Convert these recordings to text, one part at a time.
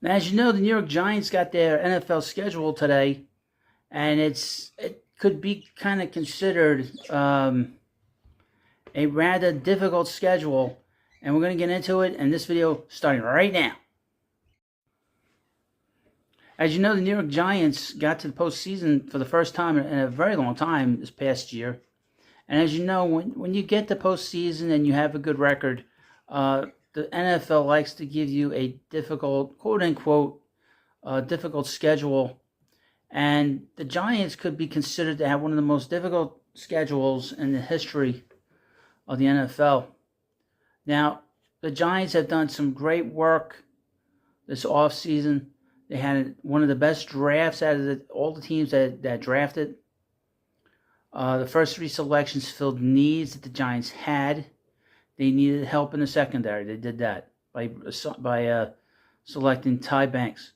Now, as you know, the New York Giants got their NFL schedule today, and it could be kind of considered a rather difficult schedule, and we're going to get into it in this video starting right now. As you know, the New York Giants got to the postseason for the first time in a very long time this past year. And as you know, when you get the postseason and you have a good record, the NFL likes to give you a difficult, quote unquote, difficult schedule. And the Giants could be considered to have one of the most difficult schedules in the history of the NFL. Now, the Giants have done some great work this offseason. They had one of the best drafts out of all the teams that drafted. The first three selections filled needs that the Giants had. They needed help in the secondary. They did that by selecting Ty Banks.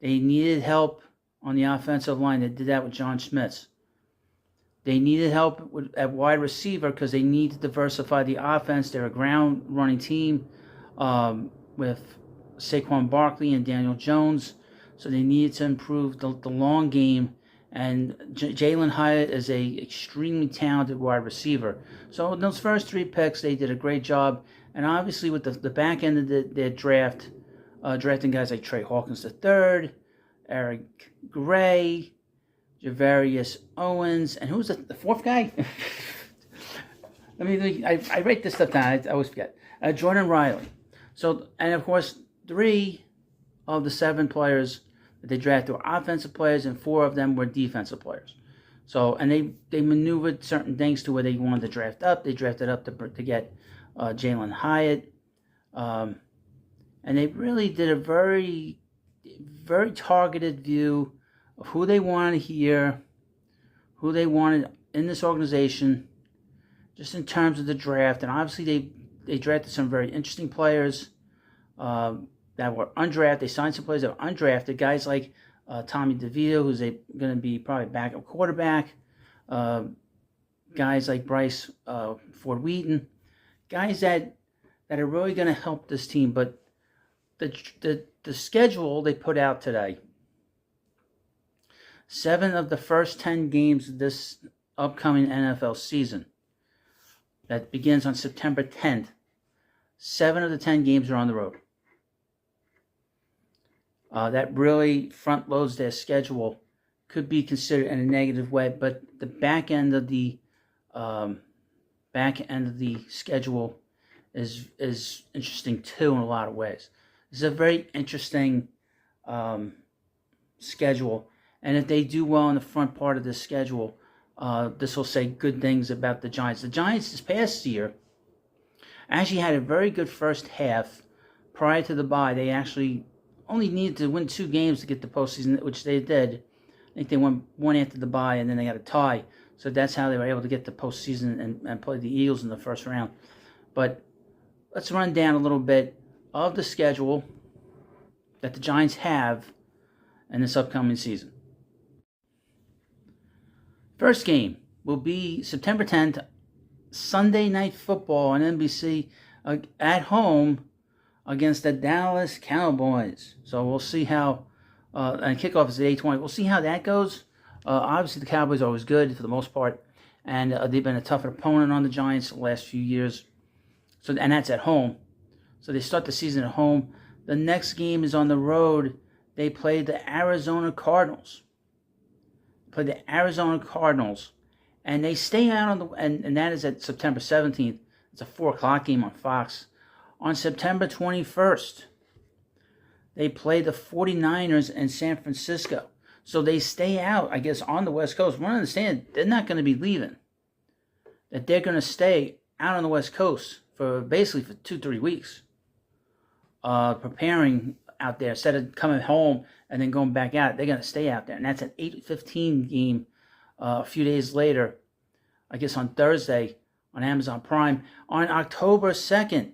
They needed help on the offensive line. They did that with John Schmitz. They needed help at wide receiver because they need to diversify the offense. They're a ground running team with Saquon Barkley and Daniel Jones. So they needed to improve the long game. And Jalin Hyatt is a extremely talented wide receiver. So in those first three picks, they did a great job. And obviously with the back end of their draft, drafting guys like Trey Hawkins III, Eric Gray, Javarius Owens, and who's the fourth guy? I write this stuff down. I always forget. Jordan Riley. So, and of course, 3 of the 7 players that they drafted were offensive players, and 4 of them were defensive players. So, and they maneuvered certain things to where they wanted to draft up. They drafted up to get Jalin Hyatt, and they really did a very, very targeted view of who they wanted here, who they wanted in this organization, just in terms of the draft. And obviously, they drafted some very interesting players that were undrafted. They signed some players that were undrafted, guys like Tommy DeVito, who's going to be probably backup quarterback, guys like Bryce Ford Wheaton, guys that are really going to help this team. But the schedule they put out today, 7 of the first 10 games of this upcoming NFL season that begins on September 10th, 7 of the 10 games are on the road. That really front loads their schedule. Could be considered in a negative way, but the back end of the schedule is interesting too in a lot of ways. It's a very interesting schedule, and if they do well in the front part of this schedule, this will say good things about the Giants. The Giants this past year actually had a very good first half. Prior to the bye, they actually only needed to win 2 games to get the postseason, which they did. I think they won 1 after the bye, and then they got a tie. So that's how they were able to get the postseason and play the Eagles in the first round. But let's run down a little bit of the schedule that the Giants have in this upcoming season. First game will be September 10th, Sunday Night Football on NBC at home against the Dallas Cowboys. So we'll see how, and kickoff is at 8:20. We'll see how that goes. Obviously, the Cowboys are always good for the most part, and they've been a tougher opponent on the Giants the last few years. So, and that's at home. So they start the season at home. The next game is on the road. They play the Arizona Cardinals. And they stay out on the, and that is at September 17th. It's a 4 o'clock game on Fox. On September 21st, they play the 49ers in San Francisco. So they stay out, I guess, on the West Coast. We understand they're not going to be leaving. That they're going to stay out on the West Coast for 2-3 weeks. Preparing out there instead of coming home and then going back out. They're going to stay out there. And that's an 8:15 game a few days later, I guess on Thursday on Amazon Prime. On October 2nd,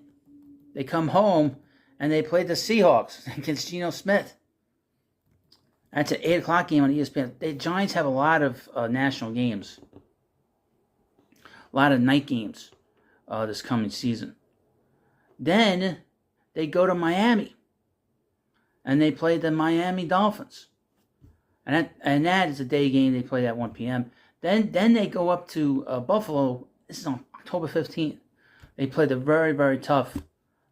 they come home and they play the Seahawks against Geno Smith. That's an 8 o'clock game on ESPN. The Giants have a lot of national games, a lot of night games this coming season. Then they go to Miami. and they play the Miami Dolphins. And that is a day game. They play at 1 p.m. Then they go up to Buffalo. This is on October 15th. They play the very, very tough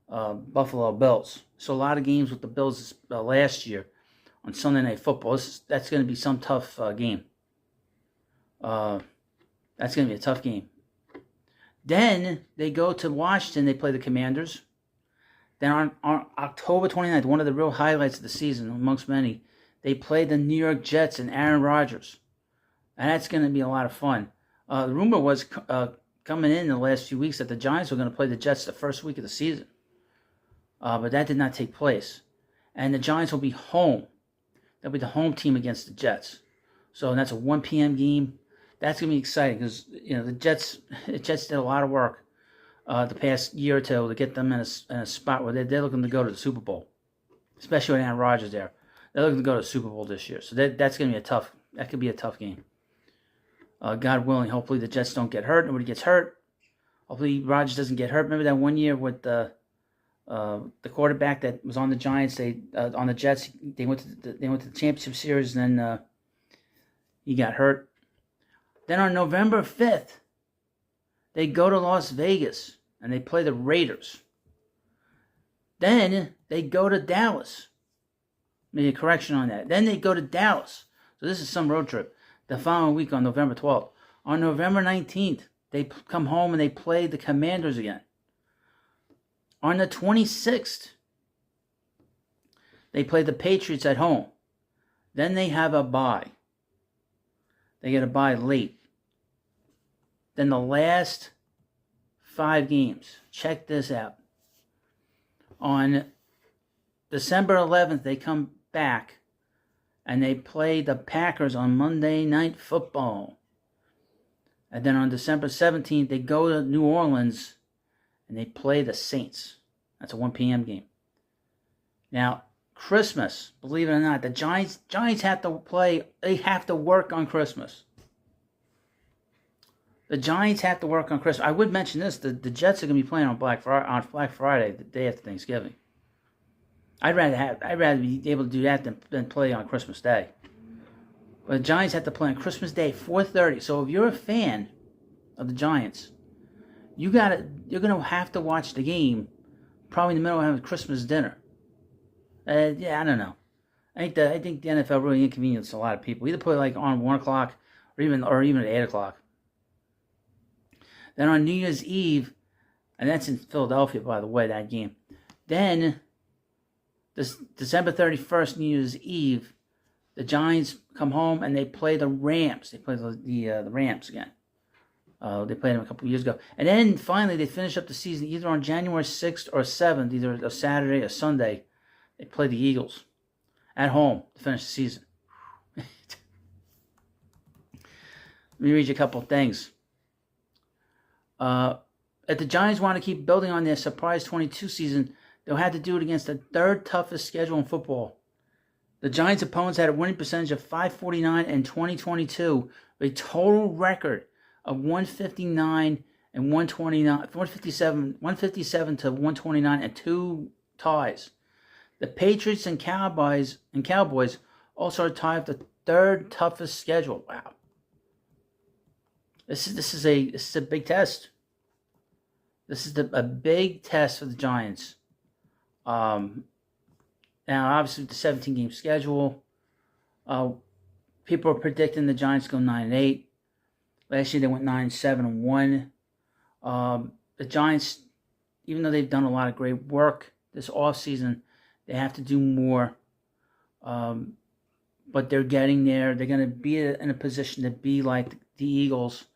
Buffalo Bills. So a lot of games with the Bills last year on Sunday Night Football. That's going to be some tough game. That's going to be a tough game. Then they go to Washington. They play the Commanders. Then on October 29th, one of the real highlights of the season, amongst many, they play the New York Jets and Aaron Rodgers. And that's going to be a lot of fun. The rumor was coming in the last few weeks that the Giants were going to play the Jets the first week of the season. But that did not take place. And the Giants will be home. They'll be the home team against the Jets. So that's a 1 p.m. game. That's going to be exciting because the Jets did a lot of work the past year or two to get them in a spot where they're looking to go to the Super Bowl, especially with Aaron Rodgers there. They're looking to go to the Super Bowl this year. So that's going to be that could be a tough game. God willing, hopefully the Jets don't get hurt. Nobody gets hurt. Hopefully Rodgers doesn't get hurt. Remember that one year with the quarterback that was on the Giants? On the Jets, they went to the championship series, and then he got hurt. Then on November 5th, they go to Las Vegas and they play the Raiders. Then they go to Dallas. Made a correction on that. Then they go to Dallas. So this is some road trip. The following week on November 12th. On November 19th, they come home and they play the Commanders again. On the 26th, they play the Patriots at home. Then they have a bye. They get a bye late. Then the last 5 games. Check this out. On December 11th, they come back and they play the Packers on Monday Night Football. And then on December 17th, they go to New Orleans and they play the Saints. That's a 1 p.m. game. Now, Christmas, believe it or not, the Giants have to play. They have to work on Christmas. The Giants have to work on Christmas. I would mention this: the Jets are going to be playing on Black Friday, the day after Thanksgiving. I'd rather be able to do that than play on Christmas Day. But the Giants have to play on Christmas Day, 4:30. So if you're a fan of the Giants, you're going to have to watch the game probably in the middle of having Christmas dinner. I don't know. I think the NFL really inconvenienced a lot of people. Either play like on 1 o'clock or even at 8 o'clock. Then on New Year's Eve, and that's in Philadelphia, by the way, that game. Then this December 31st, New Year's Eve, the Giants come home and they play the Rams. They play the Rams again. They played them a couple of years ago. And then finally they finish up the season either on January 6th or 7th, either a Saturday or Sunday. They play the Eagles at home to finish the season. Let me read you a couple of things. If the Giants want to keep building on their surprise 22 season, they'll have to do it against the 3rd toughest schedule in football. The Giants' opponents had a winning percentage of .549 in 2022, with a total record of 159 and 129, 157 to 129, and 2 ties. The Patriots and Cowboys also are tied with the 3rd toughest schedule. Wow. This is a big test. This is a big test for the Giants. Now, obviously, with the 17-game schedule, people are predicting the Giants go 9-8. Last year, they went 9-7-1. The Giants, even though they've done a lot of great work this offseason, they have to do more. But they're getting there. They're going to be in a position to be like the Eagles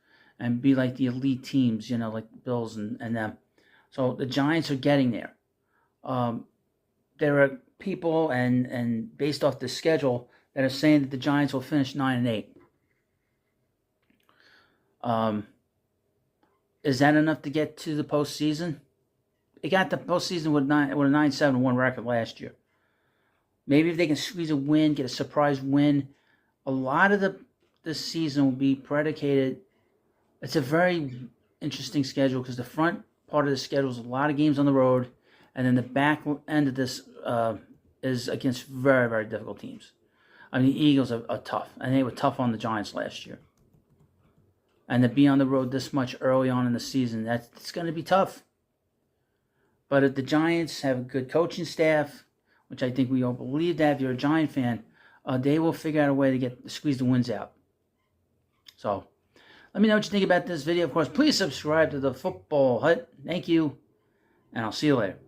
and be like the elite teams, like the Bills and them. So the Giants are getting there. There are people and based off the schedule that are saying that the Giants will finish 9-8. Is that enough to get to the postseason? They got the postseason with a 9-7-1 record last year. Maybe if they can squeeze a win, get a surprise win, a lot of this season will be predicated. It's a very interesting schedule because the front part of the schedule is a lot of games on the road, and then the back end of this is against very, very difficult teams. I mean, the Eagles are tough, and they were tough on the Giants last year. And to be on the road this much early on in the season, it's going to be tough. But if the Giants have a good coaching staff, which I think we all believe that if you're a Giant fan, they will figure out a way to squeeze the wins out. So, let me know what you think about this video. Of course, please subscribe to the Football Hut. Thank you, and I'll see you later.